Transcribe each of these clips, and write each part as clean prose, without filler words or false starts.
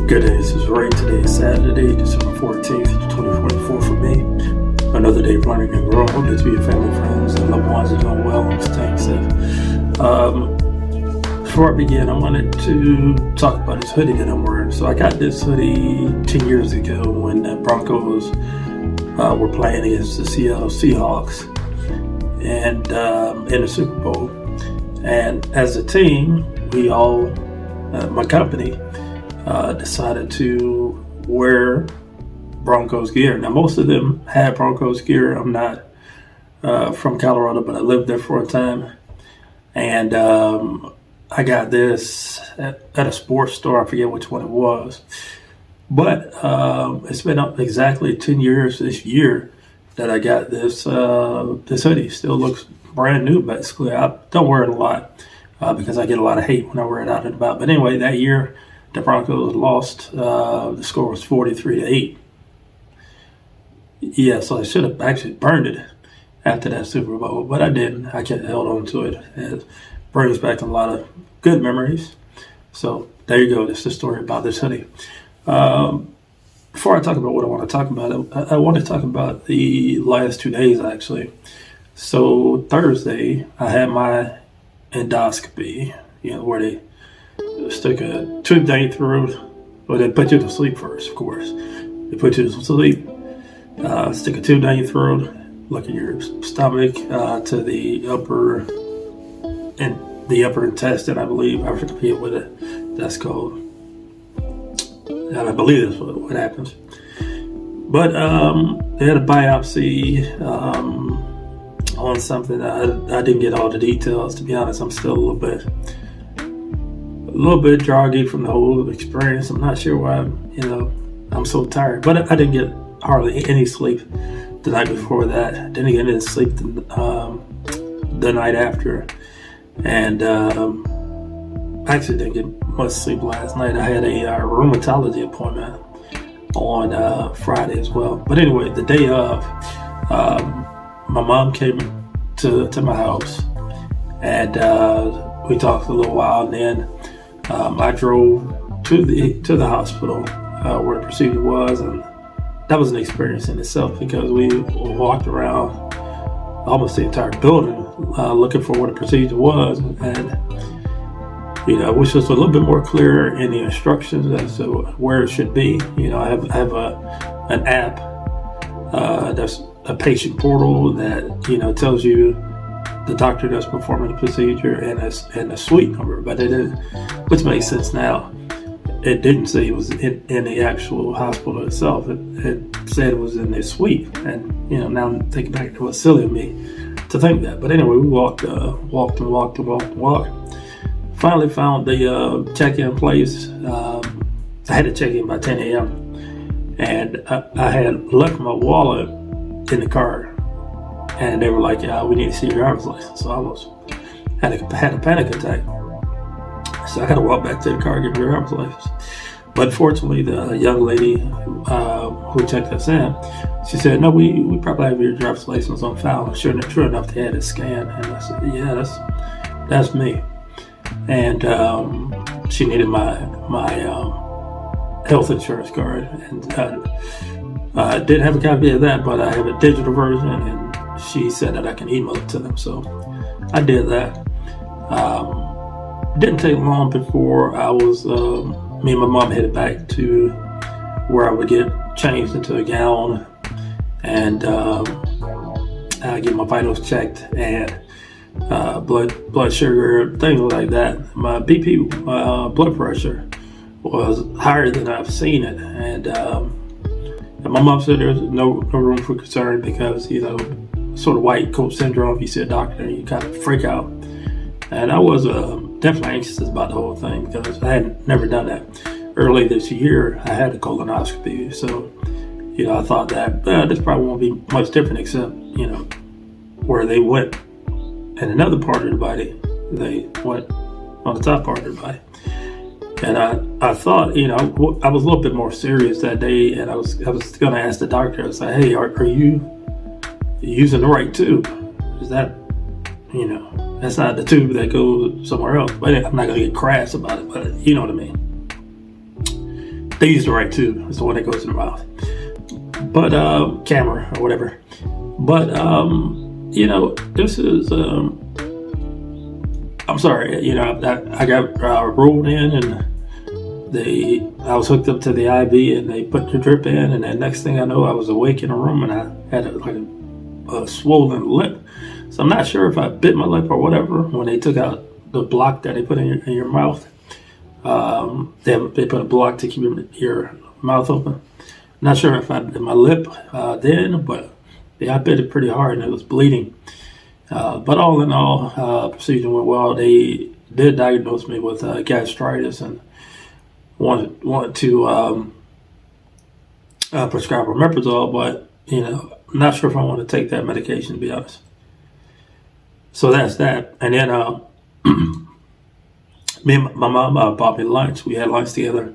Good day, this is Ray. Today is Saturday, December 14th, 2024 for me. Another day of learning and growing. Hope that you, your family, friends, and loved ones are doing well and staying safe. Before I begin, I wanted to talk about this hoodie that I'm wearing. So I got this hoodie 10 years ago when the Broncos were playing against the Seattle Seahawks and in the Super Bowl. And as a team, we all, my company, decided to wear Broncos gear. Now, most of them had Broncos gear. I'm not from Colorado, but I lived there for a time. And I got this at a sports store. I forget which one it was. But it's been exactly 10 years this year that I got this hoodie. Still looks brand new, basically. I don't wear it a lot because I get a lot of hate when I wear it out and about. But anyway, that year, the Broncos lost. The score was 43-8. Yeah, so I should have actually burned it after that Super Bowl, but I didn't. I kept held on to it. It brings back a lot of good memories. So there you go. That's the story about this hoodie. Before I talk about what I want to talk about, I want to talk about the last 2 days, actually. So Thursday, I had my endoscopy, where they stick a tube down your throat. Well, they put you to sleep first, of course. They put you to sleep, stick a tube down your throat, look at your stomach, to the upper intestine, I believe. I forget what that's called. And I believe that's what happens. But they had a biopsy on something. I didn't get all the details, to be honest. I'm still a little bit groggy from the whole experience. I'm not sure why, I'm so tired. But I didn't get hardly any sleep the night before that. Didn't get any sleep the night after. And actually didn't get much sleep last night. I had a rheumatology appointment on Friday as well. But anyway, the day of, my mom came to my house, and we talked a little while, and then I drove to the hospital where the procedure was, and that was an experience in itself because we walked around almost the entire building looking for what the procedure was, and which was a little bit more clear in the instructions as to where it should be. I have an app that's a patient portal that tells you the doctor that's performing the procedure and a suite number, but it didn't, which makes sense now. It didn't say it was in the actual hospital itself. It said it was in the suite, and now I'm thinking back, it was silly of me to think that. But anyway, we walked. Finally found the check-in place. I had to check in by 10 a.m. and I had left my wallet in the car, and they were like, we need to see your driver's license. So I almost had a panic attack. So I had to walk back to the car and get my driver's license. But fortunately, the young lady who checked us in, she said, no, we probably have your driver's license on file. Sure enough, they had it scanned. And I said, yeah, that's me. And she needed my health insurance card. And I didn't have a copy of that, but I have a digital version, and she said that I can email it to them. So I did that. It didn't take long before I was, me and my mom headed back to where I would get changed into a gown and I get my vitals checked and blood sugar, things like that. My BP, blood pressure was higher than I've seen it, and my mom said there's no room for concern because sort of white coat syndrome. If you see a doctor, you kind of freak out, and I was definitely anxious about the whole thing because I had never done that. Early this year, I had a colonoscopy, so I thought that this probably won't be much different, except where they went in another part of the body, they went on the top part of the body. And I thought, I was a little bit more serious that day, and I was going to ask the doctor. I was like, hey, are you using the right tube? Is that, that's not the tube that goes somewhere else. But I'm not going to get crass about it, but you know what I mean. They use the right tube. It's the one that goes in the mouth. But camera or whatever. But this is. I'm sorry. I got rolled in, and I was hooked up to the IV, and they put the drip in, and then next thing I know, I was awake in a room, and I had a swollen lip. So I'm not sure if I bit my lip or whatever when they took out the block that they put in your mouth. They put a block to keep your mouth open. Not sure if I bit my lip then, but yeah, I bit it pretty hard and it was bleeding. But all in all, procedure went well. They did diagnose me with gastritis and wanted to prescribe omeprazole, but I'm not sure if I want to take that medication, to be honest. So that's that. And then me and my mom bought me lunch. We had lunch together,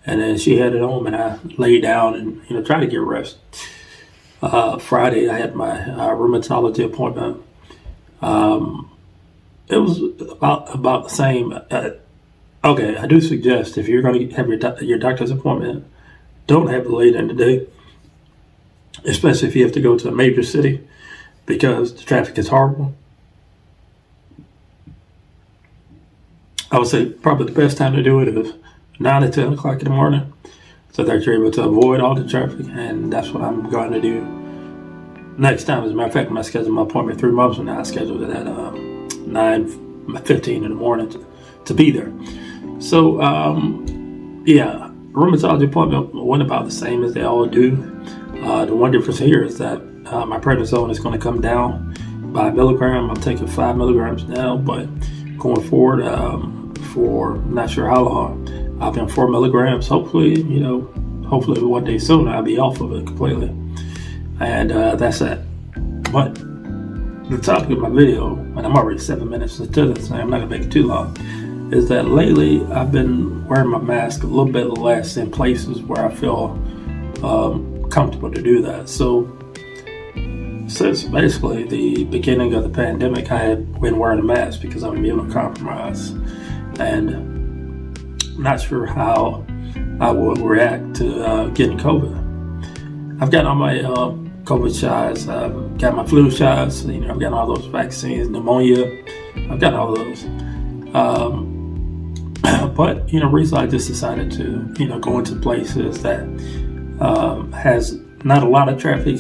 and then she headed home, and I laid down and tried to get rest. Friday, I had my rheumatology appointment. It was about the same. Okay, I do suggest if you're going to have your doctor's appointment, don't have it late in the day, especially if you have to go to a major city, because the traffic is horrible. I would say probably the best time to do it is 9 to 10 o'clock in the morning, so that you're able to avoid all the traffic, and that's what I'm going to do next time. As a matter of fact, when I scheduled my appointment 3 months from now, I scheduled it at 9:15 in the morning to be there. So, rheumatology appointment went about the same as they all do. The one difference here is that my prednisone is going to come down by a milligram. I'm taking 5 milligrams now, but going forward, for not sure how long, I've been 4 milligrams. Hopefully one day soon I'll be off of it completely. And that's that. But the topic of my video, and I'm already 7 minutes into this, and I'm not going to make it too long, is that lately I've been wearing my mask a little bit less in places where I feel comfortable to do that. So since basically the beginning of the pandemic, I had been wearing a mask because I'm immunocompromised, and I'm not sure how I will react to getting COVID. I've gotten all my COVID shots, I've got my flu shots, I've gotten all those vaccines, pneumonia, I've gotten all those. But recently I just decided to go into places that has not a lot of traffic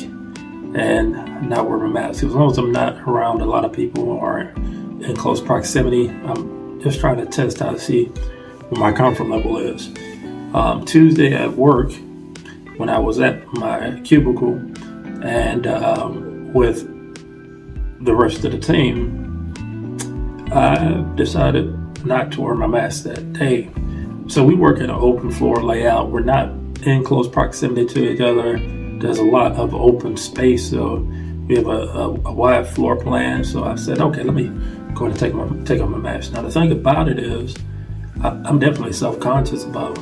and not wear my mask. As long as I'm not around a lot of people or in close proximity, I'm just trying to test out to see what my comfort level is. Tuesday at work, when I was at my cubicle and with the rest of the team, I decided not to wear my mask that day. So we work in an open floor layout. We're not in close proximity to each other. There's a lot of open space, so we have a wide floor plan. So I said, okay, let me go and take off my mask. Now the thing about it is, I'm definitely self-conscious about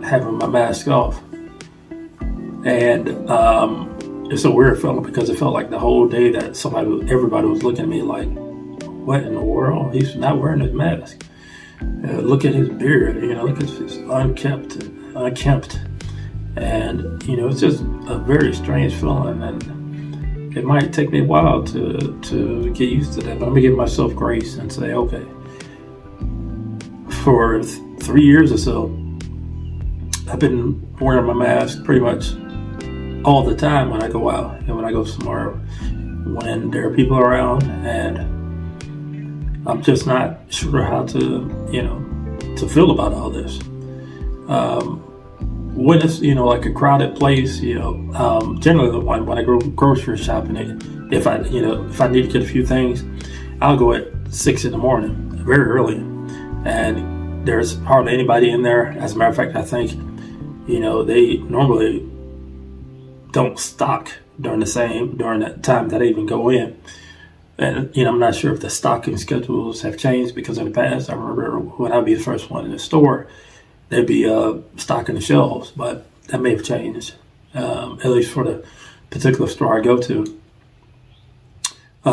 having my mask off, and it's a weird feeling because it felt like the whole day that everybody was looking at me like, what in the world? He's not wearing his mask. Look at his beard. Look at his unkempt, and it's just a very strange feeling, and it might take me a while to get used to that. But I'm gonna give myself grace and say, okay, for 3 years or so, I've been wearing my mask pretty much all the time when I go out and when I go somewhere when there are people around, and I'm just not sure how to feel about all this. When it's like a crowded place, generally when I go grocery shopping, if I need to get a few things, I'll go at 6 in the morning, very early, and there's hardly anybody in there. As a matter of fact, I think they normally don't stock during that time that I even go in. And I'm not sure if the stocking schedules have changed, because in the past I remember when I'd be the first one in the store, they'd be stocking the shelves, but that may have changed, at least for the particular store I go to,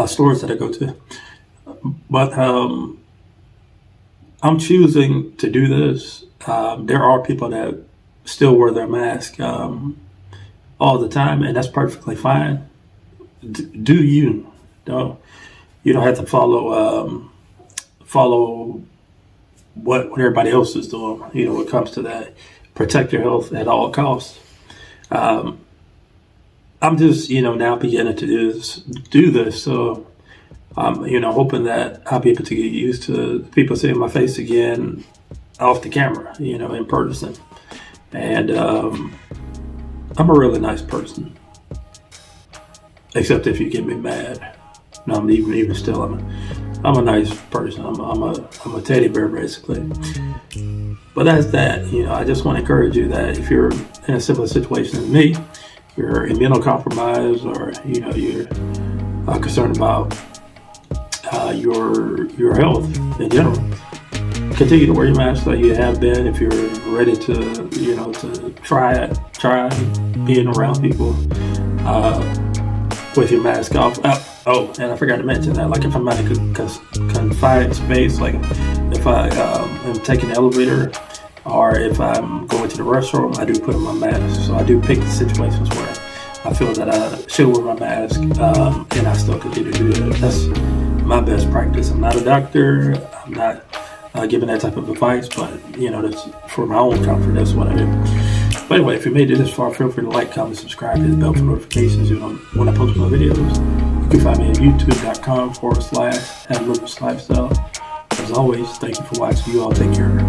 stores that I go to. But I'm choosing to do this. There are people that still wear their mask all the time, and that's perfectly fine. Do you? Don't You don't have to follow what everybody else is doing. When it comes to that, protect your health at all costs. Um, I'm just now beginning to do this, so I'm hoping that I'll be able to get used to people seeing my face again off the camera, in person. And I'm a really nice person, except if you get me mad. No, I'm even still. I'm a nice person. I'm a teddy bear basically. But that's that. I just want to encourage you that if you're in a similar situation as me, you're immunocompromised, or you're concerned about your health in general, continue to wear your mask like you have been. If you're ready to to try being around people with your mask off. Oh, and I forgot to mention that, like if I'm at a confined space, like if I am taking the elevator, or if I'm going to the restroom, I do put on my mask. So I do pick the situations where I feel that I should wear my mask, and I still continue to do that. That's my best practice. I'm not a doctor. I'm not giving that type of advice, but that's for my own comfort. That's what I do. But anyway, if you made it this far, feel free to like, comment, subscribe, hit the bell for notifications when I post my videos. You can find me at youtube.com/AdamLucasLifestyle. As always, thank you for watching. You all take care.